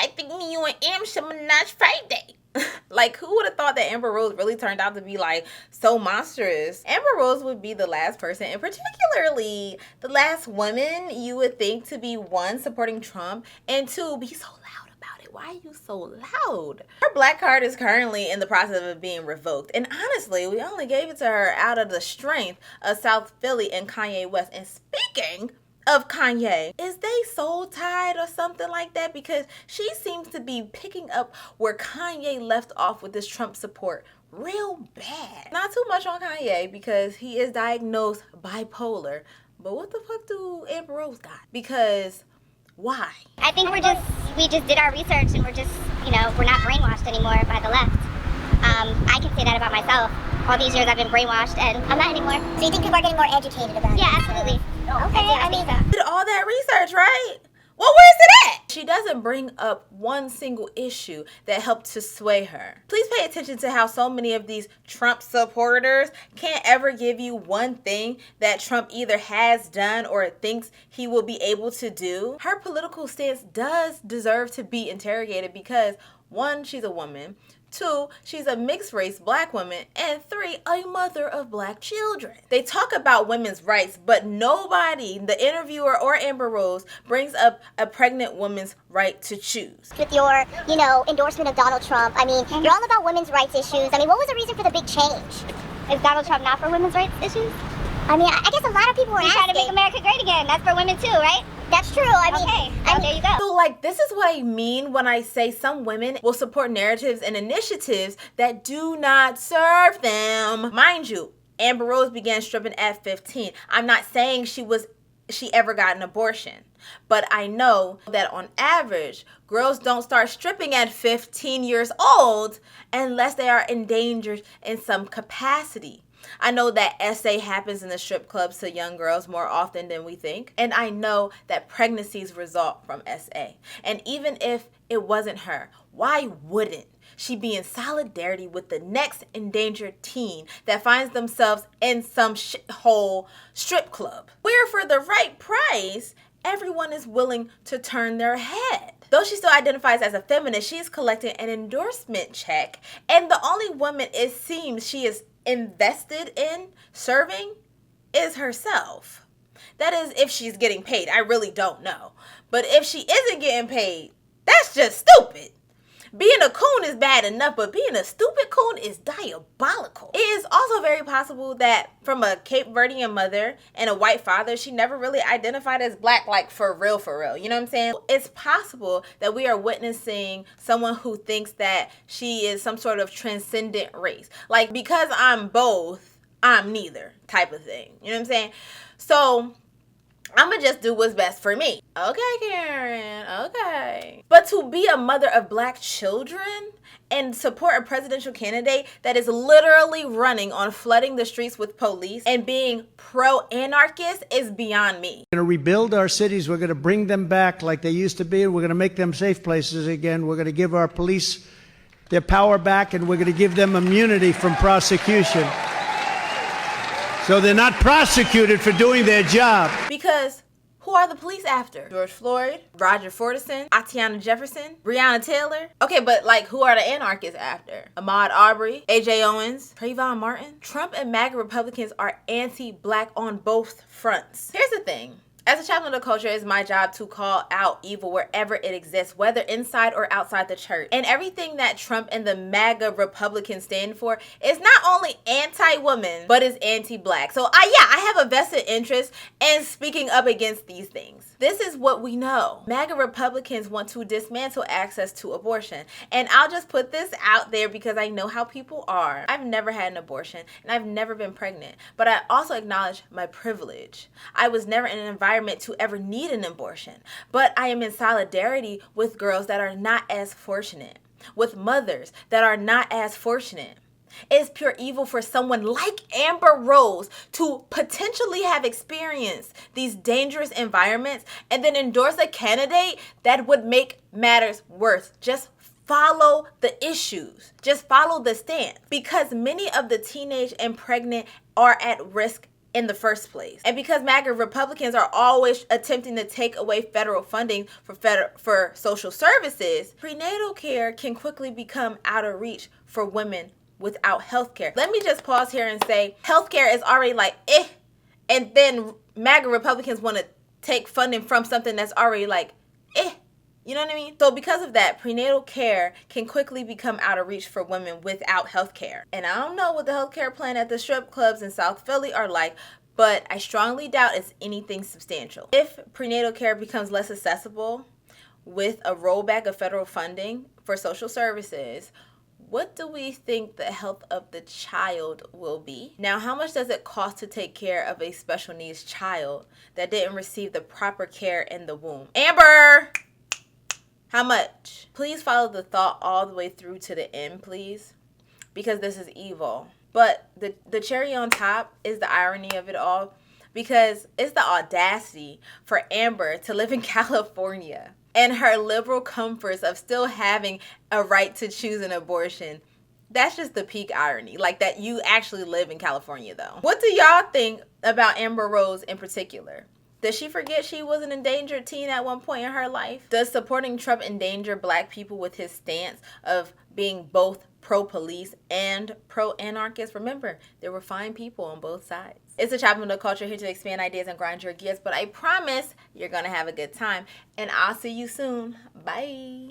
I think me, you, and Am should menage Friday. Like, who would have thought that Amber Rose really turned out to be, like, so monstrous? Amber Rose would be the last person, and particularly the last woman you would think to be, one, supporting Trump, and two, be so loud about it. Why are you so loud? Her black card is currently in the process of being revoked, and honestly, we only gave it to her out of the strength of South Philly and Kanye West. And speaking of Kanye, is they soul tied or something like that? Because she seems to be picking up where Kanye left off with this Trump support real bad. Not too much on Kanye because he is diagnosed bipolar, but what the fuck do Amber Rose got? Because why? I think we just did our research, and we're not brainwashed anymore by the left. I can say that about myself. All these years I've been brainwashed, and I'm not anymore. So you think people are getting more educated about it? Yeah, absolutely. Okay, I mean that. Did all that research, right? Well, where's it at? She doesn't bring up one single issue that helped to sway her. Please pay attention to how so many of these Trump supporters can't ever give you one thing that Trump either has done or thinks he will be able to do. Her political stance does deserve to be interrogated because, one, she's a woman. Two, she's a mixed race black woman. And three, a mother of black children. They talk about women's rights, but nobody, the interviewer or Amber Rose, brings up a pregnant woman's right to choose. With your, endorsement of Donald Trump, I mean, you're all about women's rights issues. I mean, what was the reason for the big change? Is Donald Trump not for women's rights issues? I mean, I guess a lot of people were He's trying to make America great again. That's for women too, right? That's true. I mean, Okay, there you go. So, like, this is what I mean when I say some women will support narratives and initiatives that do not serve them. Mind you, Amber Rose began stripping at 15. I'm not saying she ever got an abortion, but I know that on average, girls don't start stripping at 15 years old unless they are endangered in some capacity. I know that SA happens in the strip clubs to young girls more often than we think. And I know that pregnancies result from SA. And even if it wasn't her, why wouldn't she be in solidarity with the next endangered teen that finds themselves in some shithole strip club, where for the right price, everyone is willing to turn their head? Though she still identifies as a feminist, she is collecting an endorsement check. And the only woman it seems she is invested in serving is herself. That is, if she's getting paid. I really don't know. But if she isn't getting paid, that's just stupid. Being a coon is bad enough, but being a stupid coon is diabolical. It is also very possible that from a Cape Verdean mother and a white father, she never really identified as black, like for real. You know what I'm saying? It's possible that we are witnessing someone who thinks that she is some sort of transcendent race. Like, because I'm both, I'm neither type of thing. You know what I'm saying? So I'm gonna just do what's best for me. Okay, Karen, okay. But to be a mother of black children and support a presidential candidate that is literally running on flooding the streets with police and being pro-anarchist is beyond me. We're going to rebuild our cities. We're going to bring them back like they used to be. We're going to make them safe places again. We're going to give our police their power back, and we're going to give them immunity from prosecution, so they're not prosecuted for doing their job. Because who are the police after? George Floyd, Roger Fortison, Atiana Jefferson, Breonna Taylor? Okay, but like, who are the anarchists after? Ahmaud Arbery, A.J. Owens, Trayvon Martin? Trump and MAGA Republicans are anti-black on both fronts. Here's the thing. As a chaplain of the culture, it's my job to call out evil wherever it exists, whether inside or outside the church. And everything that Trump and the MAGA Republicans stand for is not only anti-woman, but is anti-black. So I have a vested interest in speaking up against these things. This is what we know. MAGA Republicans want to dismantle access to abortion. And I'll just put this out there because I know how people are. I've never had an abortion and I've never been pregnant, but I also acknowledge my privilege. I was never in an environment to ever need an abortion, but I am in solidarity with girls that are not as fortunate, with mothers that are not as fortunate. It's pure evil for someone like Amber Rose to potentially have experienced these dangerous environments and then endorse a candidate that would make matters worse. Just follow the issues. Just follow the stance. Because many of the teenage and pregnant are at risk in the first place. And because MAGA Republicans are always attempting to take away federal funding for social services, prenatal care can quickly become out of reach for women without health care. Let me just pause here and say healthcare is already like, and then MAGA Republicans want to take funding from something that's already like, You know what I mean? So because of that, prenatal care can quickly become out of reach for women without health care. And I don't know what the healthcare plan at the strip clubs in South Philly are like, but I strongly doubt it's anything substantial. If prenatal care becomes less accessible with a rollback of federal funding for social services, what do we think the health of the child will be? Now, how much does it cost to take care of a special needs child that didn't receive the proper care in the womb? Amber! How much? Please follow the thought all the way through to the end, please, because this is evil. But the cherry on top is the irony of it all, because it's the audacity for Amber to live in California and her liberal comforts of still having a right to choose an abortion. That's just the peak irony, like that you actually live in California, though. What do y'all think about Amber Rose in particular? Does she forget she was an endangered teen at one point in her life? Does supporting Trump endanger black people with his stance of being both pro-police and pro-anarchist? Remember, there were fine people on both sides. It's a Chaplain of Culture, here to expand ideas and grind your gears, but I promise you're going to have a good time. And I'll see you soon. Bye.